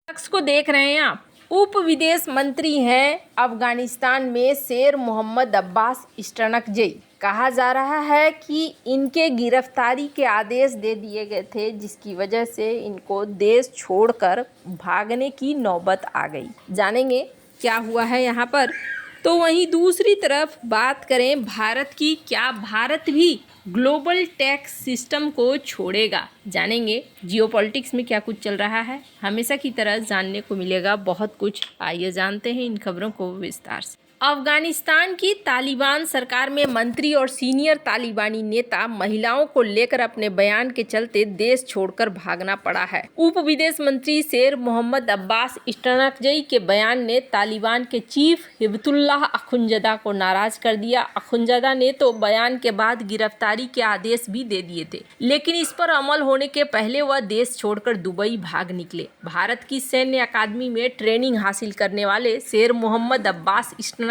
शख्स को देख रहे हैं आप, उप विदेश मंत्री हैं अफगानिस्तान में शेर मोहम्मद अब्बास इस्टनकजई। कहा जा रहा है कि इनके गिरफ्तारी के आदेश दे दिए गए थे, जिसकी वजह से इनको देश छोड़कर भागने की नौबत आ गई। जानेंगे क्या हुआ है यहाँ पर। तो वहीं दूसरी तरफ बात करें भारत की, क्या भारत भी ग्लोबल टैक्स सिस्टम को छोड़ेगा? जानेंगे जियोपॉलिटिक्स में क्या कुछ चल रहा है। हमेशा की तरह जानने को मिलेगा बहुत कुछ। आइए जानते हैं इन खबरों को विस्तार से। अफगानिस्तान की तालिबान सरकार में मंत्री और सीनियर तालिबानी नेता महिलाओं को लेकर अपने बयान के चलते देश छोड़कर भागना पड़ा है। उप विदेश मंत्री शेर मोहम्मद अब्बास इस्टनकजई के बयान ने तालिबान के चीफ हिबतुल्लाह अखुंजदा को नाराज कर दिया। अखुंजदा ने तो बयान के बाद गिरफ्तारी के आदेश भी दे दिए थे, लेकिन इस पर अमल होने के पहले वह देश छोड़कर दुबई भाग निकले। भारत की सैन्य अकादमी में ट्रेनिंग हासिल करने वाले शेर मोहम्मद अब्बास इस्टनकजई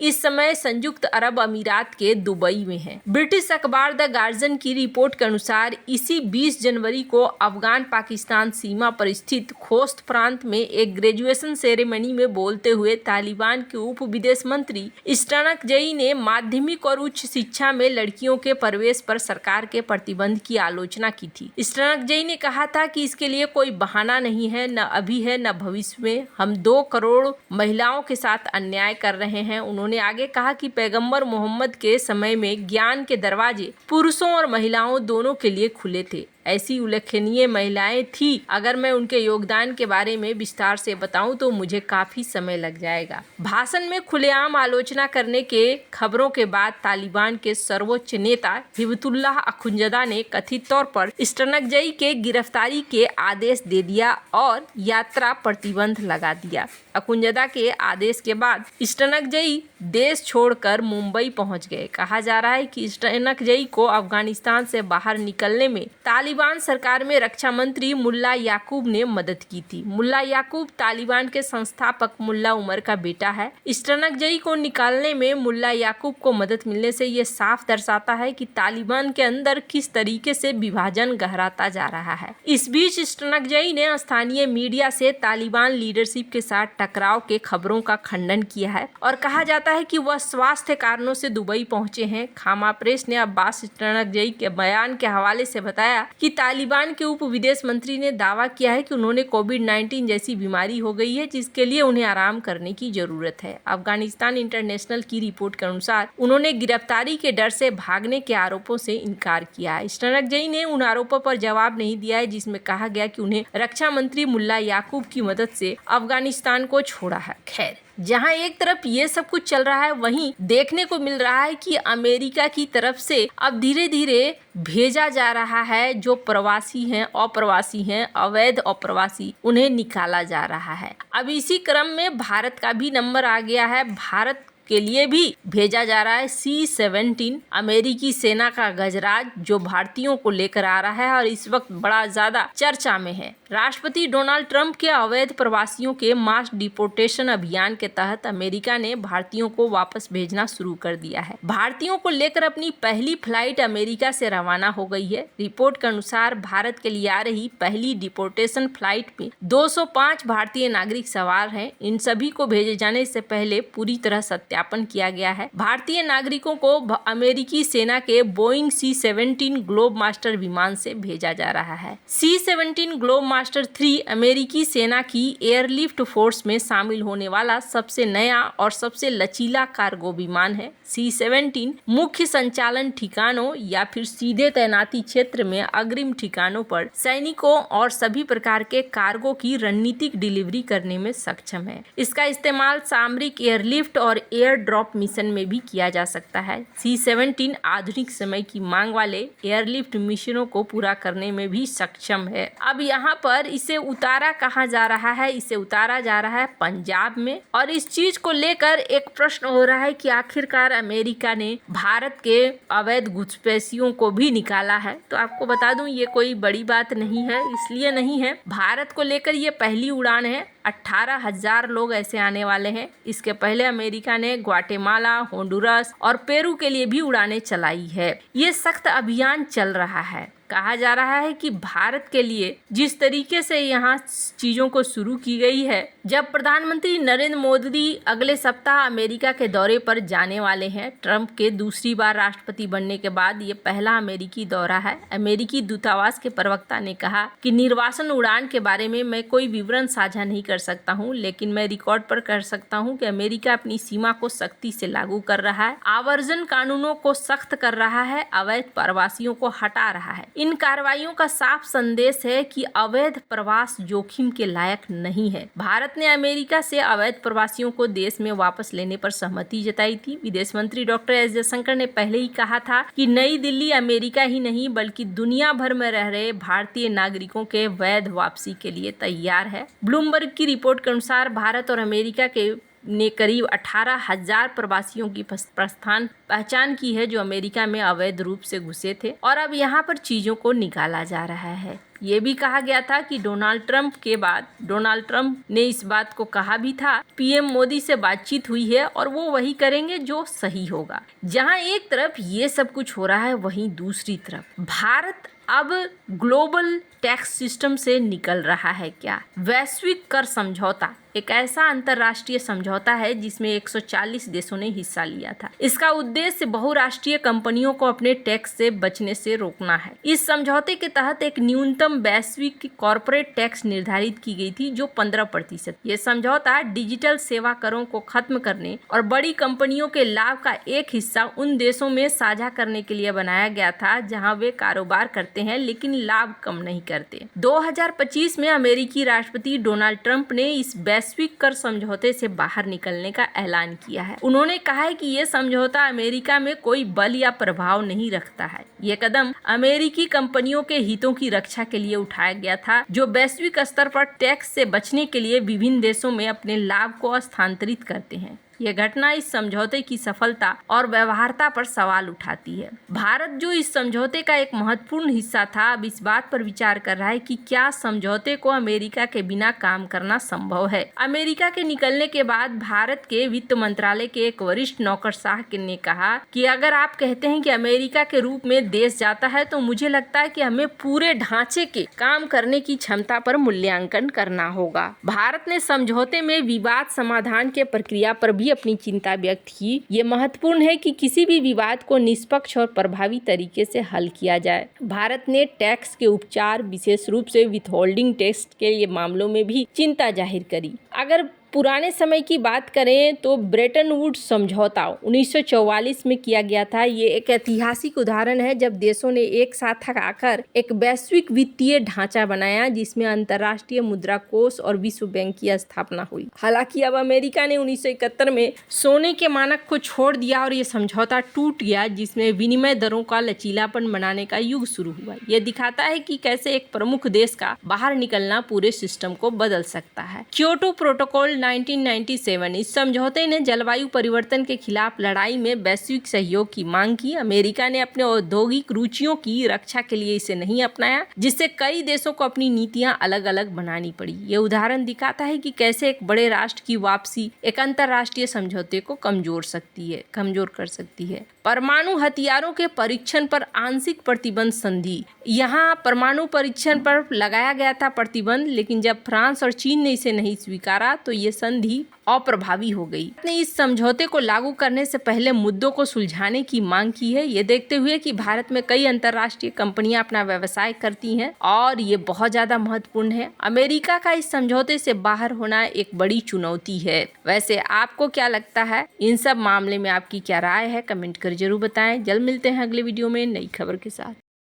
इस समय संयुक्त अरब अमीरात के दुबई में हैं। ब्रिटिश अखबार द गार्जियन की रिपोर्ट के अनुसार इसी 20 जनवरी को अफगान पाकिस्तान सीमा पर स्थित खोस्त प्रांत में एक ग्रेजुएशन सेरेमनी में बोलते हुए तालिबान के उप विदेश मंत्री इस्टनकजई ने माध्यमिक और उच्च शिक्षा में लड़कियों के प्रवेश पर सरकार के प्रतिबंध की आलोचना की थी। इस्टनकजई ने कहा था कि इसके लिए कोई बहाना नहीं है, न अभी है न भविष्य में। हम 2 करोड़ महिलाओं के साथ अन्याय कर रहे हैं। उन्होंने आगे कहा कि पैगंबर मोहम्मद के समय में ज्ञान के दरवाजे पुरुषों और महिलाओं दोनों के लिए खुले थे। ऐसी उल्लेखनीय महिलाएं थी। अगर मैं उनके योगदान के बारे में विस्तार से बताऊं तो मुझे काफी समय लग जाएगा। भाषण में खुलेआम आलोचना करने के खबरों के बाद तालिबान के सर्वोच्च नेता हिबतुल्लाह अखुंजदा ने कथित तौर पर इस्टनकजई के गिरफ्तारी के आदेश दे दिया और यात्रा प्रतिबंध लगा दिया। अखुंजदा के आदेश के बाद इस्टनकजई देश छोड़कर मुंबई पहुंच गए। कहा जा रहा है कि इस्टनकजई को अफगानिस्तान से बाहर निकलने में तालिबान सरकार में रक्षा मंत्री मुल्ला याकूब ने मदद की थी। मुल्ला याकूब तालिबान के संस्थापक मुल्ला उमर का बेटा है। इस्टनकजई को निकालने में मुल्ला याकूब को मदद मिलने से ये साफ दर्शाता है कि तालिबान के अंदर किस तरीके से विभाजन गहराता जा रहा है। इस बीच इस्टनकजई ने स्थानीय मीडिया से तालिबान लीडरशिप के साथ टकराव के खबरों का खंडन किया है और कहा जाता है कि वह स्वास्थ्य कारणों से दुबई पहुंचे हैं। खामा प्रेस ने अब्बास इस्टनकजई के बयान के हवाले से बताया कि तालिबान के उप विदेश मंत्री ने दावा किया है कि उन्होंने कोविड-19 जैसी बीमारी हो गई है, जिसके लिए उन्हें आराम करने की जरूरत है। अफगानिस्तान इंटरनेशनल की रिपोर्ट के अनुसार उन्होंने गिरफ्तारी के डर से भागने के आरोपों से इनकार किया है। इस्टनकजई ने उन आरोपों पर जवाब नहीं दिया है जिसमें कहा गया कि उन्हें रक्षा मंत्री मुल्ला याकूब की मदद से अफगानिस्तान को छोड़ा है। खैर, जहां एक तरफ ये सब कुछ चल रहा है, वहीं देखने को मिल रहा है कि अमेरिका की तरफ से अब धीरे धीरे भेजा जा रहा है जो प्रवासी हैं, अप्रवासी हैं, अवैध अप्रवासी, उन्हें निकाला जा रहा है। अब इसी क्रम में भारत का भी नंबर आ गया है। भारत के लिए भी भेजा जा रहा है C-17 अमेरिकी सेना का गजराज, जो भारतीयों को लेकर आ रहा है और इस वक्त बड़ा ज्यादा चर्चा में है। राष्ट्रपति डोनाल्ड ट्रंप के अवैध प्रवासियों के मास डिपोर्टेशन अभियान के तहत अमेरिका ने भारतीयों को वापस भेजना शुरू कर दिया है। भारतीयों को लेकर अपनी पहली फ्लाइट अमेरिका से रवाना हो गई है। रिपोर्ट के अनुसार भारत के लिए आ रही पहली डिपोर्टेशन फ्लाइट में 205 भारतीय नागरिक सवार हैं। इन सभी को भेजे जाने से पहले पूरी तरह सत्यापन किया गया है। भारतीय नागरिकों को अमेरिकी सेना के बोइंग C-17 ग्लोब मास्टर विमान से भेजा जा रहा है। C-17 ग्लोब मास्टर 3 अमेरिकी सेना की एयरलिफ्ट फोर्स में शामिल होने वाला सबसे नया और सबसे लचीला कार्गो विमान है। C-17 मुख्य संचालन ठिकानों या फिर सीधे तैनाती क्षेत्र में अग्रिम ठिकानों पर सैनिकों और सभी प्रकार के कार्गो की रणनीतिक डिलीवरी करने में सक्षम है। इसका इस्तेमाल सामरिक एयरलिफ्ट और एयर ड्रॉप मिशन में भी किया जा सकता है। C-17 आधुनिक समय की मांग वाले एयरलिफ्ट मिशनों को पूरा करने में भी सक्षम है। अब यहाँ पर इसे उतारा कहाँ जा रहा है? इसे उतारा जा रहा है पंजाब में, और इस चीज को लेकर एक प्रश्न हो रहा है कि आखिरकार अमेरिका ने भारत के अवैध घुसपैठियों को भी निकाला है। तो आपको बता दूं, ये कोई बड़ी बात नहीं है। इसलिए नहीं है, भारत को लेकर ये पहली उड़ान है। 18,000 लोग ऐसे आने वाले हैं। इसके पहले अमेरिका ने ग्वाटेमाला, होंडुरस और पेरू के लिए भी उड़ानें चलाई है। ये सख्त अभियान चल रहा है। कहा जा रहा है कि भारत के लिए जिस तरीके से यहाँ चीजों को शुरू की गई है, जब प्रधानमंत्री नरेंद्र मोदी अगले सप्ताह अमेरिका के दौरे पर जाने वाले हैं, ट्रंप के दूसरी बार राष्ट्रपति बनने के बाद ये पहला अमेरिकी दौरा है। अमेरिकी दूतावास के प्रवक्ता ने कहा कि निर्वासन उड़ान के बारे में मैं कोई विवरण साझा नहीं कर सकता हूं, लेकिन मैं रिकॉर्ड पर कर सकता हूं कि अमेरिका अपनी सीमा को सख्ती से लागू कर रहा है, आवर्जन कानूनों को सख्त कर रहा है, अवैध प्रवासियों को हटा रहा है। इन कार्रवाइयों का साफ संदेश है कि अवैध प्रवास जोखिम के लायक नहीं है। भारत ने अमेरिका से अवैध प्रवासियों को देश में वापस लेने पर सहमति जताई थी। विदेश मंत्री डॉक्टर एस जयशंकर ने पहले ही कहा था कि नई दिल्ली अमेरिका ही नहीं बल्कि दुनिया भर में रह रहे भारतीय नागरिकों के वैध वापसी के लिए तैयार है। ब्लूमबर्ग की रिपोर्ट के अनुसार भारत और अमेरिका ने करीब 18,000 प्रवासियों की पहचान की है जो अमेरिका में अवैध रूप से घुसे थे और अब यहाँ पर चीजों को निकाला जा रहा है। ये भी कहा गया था कि डोनाल्ड ट्रंप ने इस बात को कहा भी था, पीएम मोदी से बातचीत हुई है और वो वही करेंगे जो सही होगा। जहाँ एक तरफ ये सब कुछ हो रहा है, वहीं दूसरी तरफ भारत अब ग्लोबल टैक्स सिस्टम से निकल रहा है। क्या वैश्विक कर समझौता एक ऐसा अंतर्राष्ट्रीय समझौता है जिसमें 140 देशों ने हिस्सा लिया था। इसका उद्देश्य बहुराष्ट्रीय कंपनियों को अपने टैक्स से बचने से रोकना है। इस समझौते के तहत एक न्यूनतम वैश्विक कॉर्पोरेट टैक्स निर्धारित की गई थी जो 15%। ये समझौता डिजिटल सेवा करों को खत्म करने और बड़ी कंपनियों के लाभ का एक हिस्सा उन देशों में साझा करने के लिए बनाया गया था जहां वे कारोबार करते हैं लेकिन लाभ कम नहीं करते। 2025 में अमेरिकी राष्ट्रपति डोनाल्ड ट्रंप ने इस वैश्विक कर समझौते से बाहर निकलने का ऐलान किया है। उन्होंने कहा है कि यह समझौता अमेरिका में कोई बल या प्रभाव नहीं रखता है। यह कदम अमेरिकी कंपनियों के हितों की रक्षा के लिए उठाया गया था जो वैश्विक स्तर पर टैक्स से बचने के लिए विभिन्न देशों में अपने लाभ को स्थानांतरित करते हैं। यह घटना इस समझौते की सफलता और व्यवहार्यता पर सवाल उठाती है। भारत जो इस समझौते का एक महत्वपूर्ण हिस्सा था, अब इस बात पर विचार कर रहा है कि क्या समझौते को अमेरिका के बिना काम करना संभव है। अमेरिका के निकलने के बाद भारत के वित्त मंत्रालय के एक वरिष्ठ नौकरशाह ने कहा कि अगर आप कहते हैं कि अमेरिका के रूप में देश जाता है तो मुझे लगता है कि हमें पूरे ढांचे के काम करने की क्षमता पर मूल्यांकन करना होगा। भारत ने समझौते में विवाद समाधान के प्रक्रिया पर भी अपनी चिंता व्यक्त की। ये महत्वपूर्ण है कि किसी भी विवाद को निष्पक्ष और प्रभावी तरीके से हल किया जाए। भारत ने टैक्स के उपचार, विशेष रूप से विथहोल्डिंग टैक्स के ये मामलों में भी चिंता जाहिर करी। अगर पुराने समय की बात करें तो ब्रेटन वुड्स समझौता 1944 में किया गया था। ये एक ऐतिहासिक उदाहरण है जब देशों ने एक साथ आकर एक वैश्विक वित्तीय ढांचा बनाया जिसमें अंतर्राष्ट्रीय मुद्रा कोष और विश्व बैंक की स्थापना हुई। हालांकि अब अमेरिका ने 1971 में सोने के मानक को छोड़ दिया और ये समझौता टूट गया जिसमें विनिमय दरों का लचीलापन बनाने का युग शुरू हुआ। यह दिखाता है कि कैसे एक प्रमुख देश का बाहर निकलना पूरे सिस्टम को बदल सकता है। क्योटो प्रोटोकॉल 1997 इस समझौते ने जलवायु परिवर्तन के खिलाफ लड़ाई में वैश्विक सहयोग की मांग की। अमेरिका ने अपने औद्योगिक रुचियों की रक्षा के लिए इसे नहीं अपनाया, जिससे कई देशों को अपनी नीतियां अलग अलग बनानी पड़ी। ये उदाहरण दिखाता है कि कैसे एक बड़े राष्ट्र की वापसी एक अंतर्राष्ट्रीय समझौते को कमजोर कर सकती है। परमाणु हथियारों के परीक्षण पर आंशिक प्रतिबंध संधि। यहाँ परमाणु परीक्षण पर लगाया गया था प्रतिबंध, लेकिन जब फ्रांस और चीन ने इसे नहीं स्वीकारा तो ये संधि अप्रभावी हो गई। ने इस समझौते को लागू करने से पहले मुद्दों को सुलझाने की मांग की है, ये देखते हुए कि भारत में कई अंतर्राष्ट्रीय कंपनियां अपना व्यवसाय करती हैं और ये बहुत ज्यादा महत्वपूर्ण है। अमेरिका का इस समझौते से बाहर होना एक बड़ी चुनौती है। वैसे आपको क्या लगता है, इन सब मामले में आपकी क्या राय है, कमेंट कर जरूर बताएं। जल्द मिलते हैं अगले वीडियो में नई खबर के साथ।